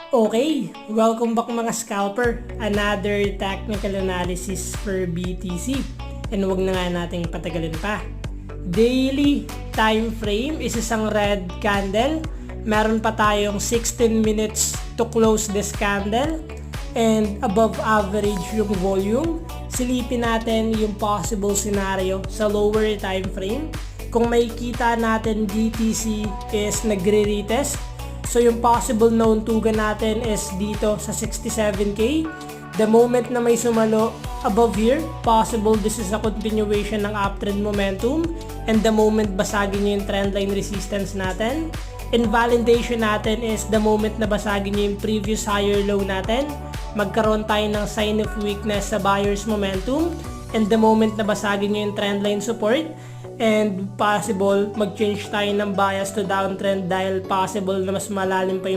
Okay, welcome back mga scalper. Another technical analysis for BTC. And wag na nga nating patagalin pa. Daily time frame is isang red candle. Meron pa tayong 16 minutes to close this candle. And above average yung volume. Silipin natin yung possible scenario sa lower time frame. Kung makikita natin BTC is nagre-retest. So yung possible known tugan natin is dito sa 67k. The moment na may sumalo above here, possible this is a continuation ng uptrend momentum. And the moment basagin nyo yung trendline resistance natin. Invalidation natin is the moment na basagin nyo yung previous higher low natin. Magkaroon tayo ng sign of weakness sa buyer's momentum. And the moment na basagin nyo yung trendline support, and possible mag-change tayo ng bias to downtrend dahil possible na mas malalim pa yung